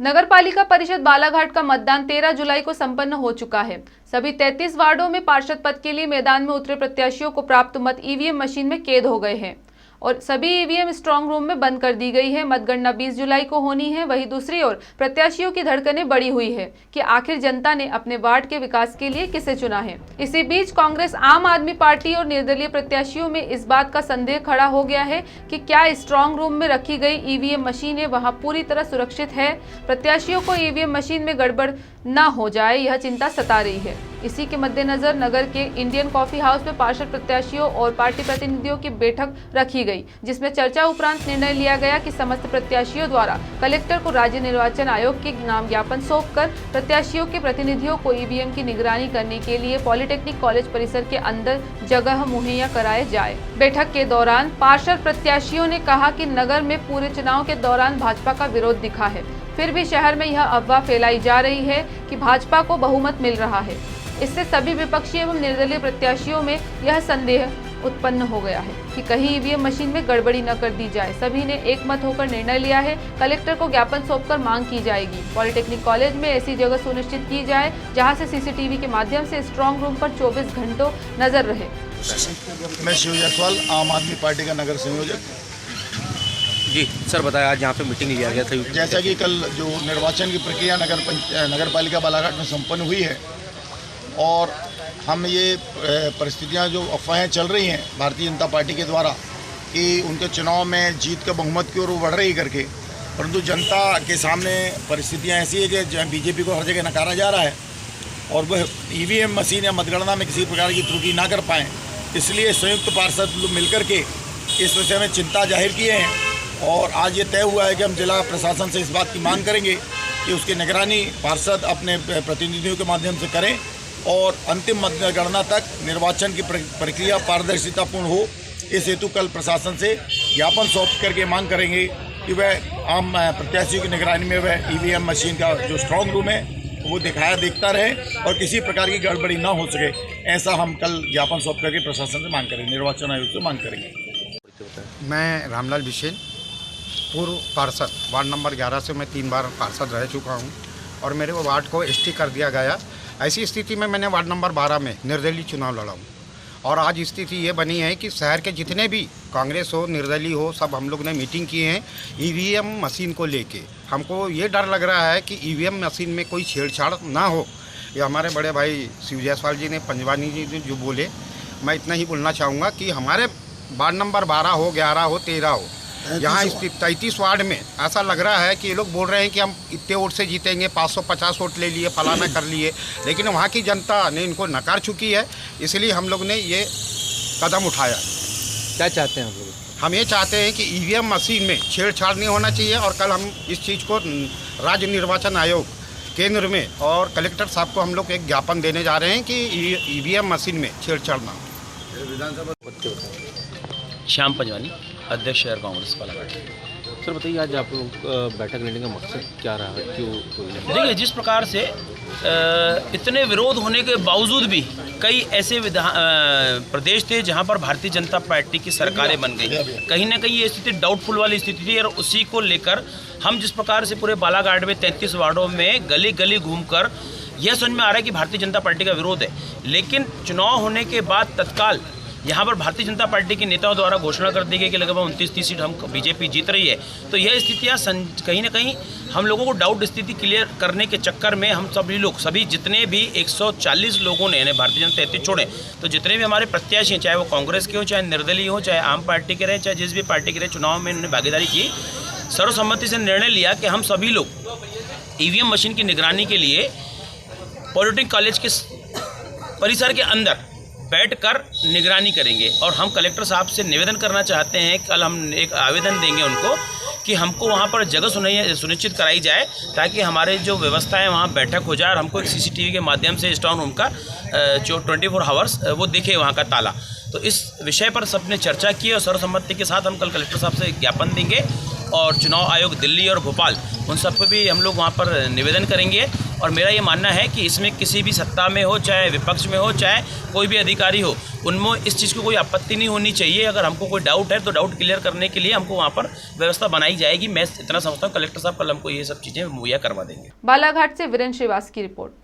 नगरपालिका परिषद बालाघाट का मतदान 13 जुलाई को संपन्न हो चुका है। सभी 33 वार्डों में पार्षद पद के लिए मैदान में उतरे प्रत्याशियों को प्राप्त मत ईवीएम मशीन में कैद हो गए हैं और सभी ईवीएम स्ट्रांग रूम में बंद कर दी गई है। मतगणना 20 जुलाई को होनी है। वहीं दूसरी ओर प्रत्याशियों की धड़कनें बढ़ी हुई है कि आखिर जनता ने अपने वार्ड के विकास के लिए किसे चुना है। इसी बीच कांग्रेस, आम आदमी पार्टी और निर्दलीय प्रत्याशियों में इस बात का संदेह खड़ा हो गया है कि क्या स्ट्रांग रूम में रखी गई ईवीएम मशीनें वहां पूरी तरह सुरक्षित है। प्रत्याशियों को ईवीएम मशीन में गड़बड़ न हो जाए, यह चिंता सता रही है। इसी के मद्देनजर नगर के इंडियन कॉफी हाउस में पार्षद प्रत्याशियों और पार्टी प्रतिनिधियों की बैठक रखी गई, जिसमें चर्चा उपरांत निर्णय लिया गया कि समस्त प्रत्याशियों द्वारा कलेक्टर को राज्य निर्वाचन आयोग के नाम ज्ञापन सौंपकर प्रत्याशियों के प्रतिनिधियों को ईवीएम की निगरानी करने के लिए पॉलिटेक्निक कॉलेज परिसर के अंदर जगह मुहैया कराए जाए। बैठक के दौरान पार्षद प्रत्याशियों ने कहा कि नगर में पूरे चुनाव के दौरान भाजपा का विरोध दिखा है, फिर भी शहर में यह अफवाह फैलाई जा रही है कि भाजपा को बहुमत मिल रहा है। इससे सभी विपक्षी एवं निर्दलीय प्रत्याशियों में यह संदेह उत्पन्न हो गया है कि कहीं ईवीएम मशीन में गड़बड़ी न कर दी जाए। सभी ने एक मत होकर निर्णय लिया है, कलेक्टर को ज्ञापन सौंपकर मांग की जाएगी। पॉलिटेक्निक कॉलेज में ऐसी जगह सुनिश्चित की जाए जहां से सीसीटीवी के माध्यम से स्ट्रांग रूम पर 24 घंटों नजर रहे। मैं शिव जायसवाल, आम आदमी पार्टी का नगर संयोजक। जी सर, बताया आज यहाँ पे मीटिंग लिया गया था। जैसा कि कल जो निर्वाचन की प्रक्रिया नगर पालिका बालाघाट में संपन्न हुई है और हम ये परिस्थितियाँ जो अफवाहें चल रही हैं भारतीय जनता पार्टी के द्वारा कि उनके चुनाव में जीत का बहुमत की ओर वो बढ़ रही करके, परंतु जनता के सामने परिस्थितियाँ ऐसी है कि बीजेपी को हर जगह नकारा जा रहा है और वह ईवीएम मशीन या मतगणना में किसी प्रकार की त्रुटि ना कर पाएँ, इसलिए संयुक्त पार्षद लोग मिलकर के इस विषय में चिंता जाहिर किए हैं। और आज ये तय हुआ है कि हम जिला प्रशासन से इस बात की मांग करेंगे कि उसकी निगरानी पार्षद अपने प्रतिनिधियों के माध्यम से करें और अंतिम मतगणना तक निर्वाचन की प्रक्रिया पारदर्शितापूर्ण हो। इस हेतु कल प्रशासन से ज्ञापन सौंप करके मांग करेंगे कि वह आम प्रत्याशियों की निगरानी में वह ईवीएम मशीन का जो स्ट्रांग रूम है वो देखता रहे और किसी प्रकार की गड़बड़ी ना हो सके। ऐसा हम कल ज्ञापन सौंप करके प्रशासन से मांग करेंगे, निर्वाचन आयोग से मांग करेंगे। मैं रामलाल बिशेन, पूर्व पार्षद, वार्ड नंबर 11 से मैं 3 बार पार्षद रह चुका हूं और मेरे वार्ड को एसटी कर दिया गया। ऐसी स्थिति में मैंने वार्ड नंबर 12 में निर्दलीय चुनाव लड़ा हूं और आज स्थिति ये बनी है कि शहर के जितने भी कांग्रेस हो, निर्दलीय हो, सब हम लोग ने मीटिंग की है ईवीएम मशीन को लेके। हमको ये डर लग रहा है कि ईवीएम मशीन में कोई छेड़छाड़ ना हो। ये हमारे बड़े भाई शिव जायसवाल जी ने, पंजवानी जी ने जो बोले, मैं इतना ही बोलना चाहूँगा कि हमारे वार्ड नंबर 12 हो, 11 हो, 13 हो, यहाँ स्थित 33 वार्ड में ऐसा लग रहा है कि ये लोग बोल रहे हैं कि हम इतने वोट से जीतेंगे, 550 वोट ले लिए, फलाना कर लिए, लेकिन वहाँ की जनता ने इनको नकार चुकी है। इसलिए हम लोग ने ये कदम उठाया। क्या चाहते हैं आप लोग? हम ये चाहते हैं कि ईवीएम मशीन में छेड़छाड़ नहीं होना चाहिए और कल हम इस चीज़ को राज्य निर्वाचन आयोग केंद्र में और कलेक्टर साहब को हम लोग एक ज्ञापन देने जा रहे हैं कि ईवीएम मशीन में छेड़छाड़ ना हो। विधानसभा श्याम पंजवानी, अध्यक्ष शहर कांग्रेस बालाघाट। सर बताइए, आज आप लोग बैठक लेने का मकसद क्या रहा है, क्यों? देखिए, जिस प्रकार से इतने विरोध होने के बावजूद भी कई ऐसे प्रदेश थे जहां पर भारतीय जनता पार्टी की सरकारें बन गई, कहीं ना कहीं ये स्थिति डाउटफुल वाली स्थिति थी और उसी को लेकर हम जिस प्रकार से पूरे बालाघाट में 33 वार्डों में गली गली घूमकर यह समझ में आ रहा है कि भारतीय जनता पार्टी का विरोध है, लेकिन चुनाव होने के बाद तत्काल यहाँ पर भारतीय जनता पार्टी के नेताओं द्वारा घोषणा कर दी गई कि लगभग 29-30 सीट हम बीजेपी जीत रही है। तो यह स्थितियाँ कहीं ना कहीं हम लोगों को डाउट स्थिति क्लियर करने के चक्कर में हम सभी जितने भी 140 लोगों ने, यानी भारतीय जनता 33 छोड़े, तो जितने भी हमारे प्रत्याशी हैं, चाहे वो कांग्रेस के हों, चाहे निर्दलीय हों, चाहे आम पार्टी के रहे, चाहे जिस भी पार्टी के रहे, चुनाव में उन्होंने भागीदारी की, सर्वसम्मति से निर्णय लिया कि हम सभी लोग ईवीएम मशीन की निगरानी के लिए पॉलिटेक्निक कॉलेज के परिसर के अंदर बैठकर निगरानी करेंगे। और हम कलेक्टर साहब से निवेदन करना चाहते हैं, कल हम एक आवेदन देंगे उनको कि हमको वहाँ पर जगह सुनिश्चित कराई जाए ताकि हमारे जो व्यवस्था है वहाँ बैठक हो जाए और हमको एक सीसीटीवी के माध्यम से स्ट्रांग रूम का जो 24 आवर्स वो दिखे वहाँ का ताला। तो इस विषय पर सबने चर्चा की और सर्वसम्मति के साथ हम कल कलेक्टर साहब से ज्ञापन देंगे और चुनाव आयोग दिल्ली और भोपाल, उन सब पे भी हम लोग वहाँ पर निवेदन करेंगे। और मेरा ये मानना है कि इसमें किसी भी सत्ता में हो, चाहे विपक्ष में हो, चाहे कोई भी अधिकारी हो, उनमें इस चीज़ को कोई आपत्ति नहीं होनी चाहिए। अगर हमको कोई डाउट है तो डाउट क्लियर करने के लिए हमको वहाँ पर व्यवस्था बनाई जाएगी। मैं इतना समझता हूँ कलेक्टर साहब कल हमको ये सब चीज़ें मुहैया करवा देंगे। बालाघाट से वीरेंद्र श्रीवास की रिपोर्ट।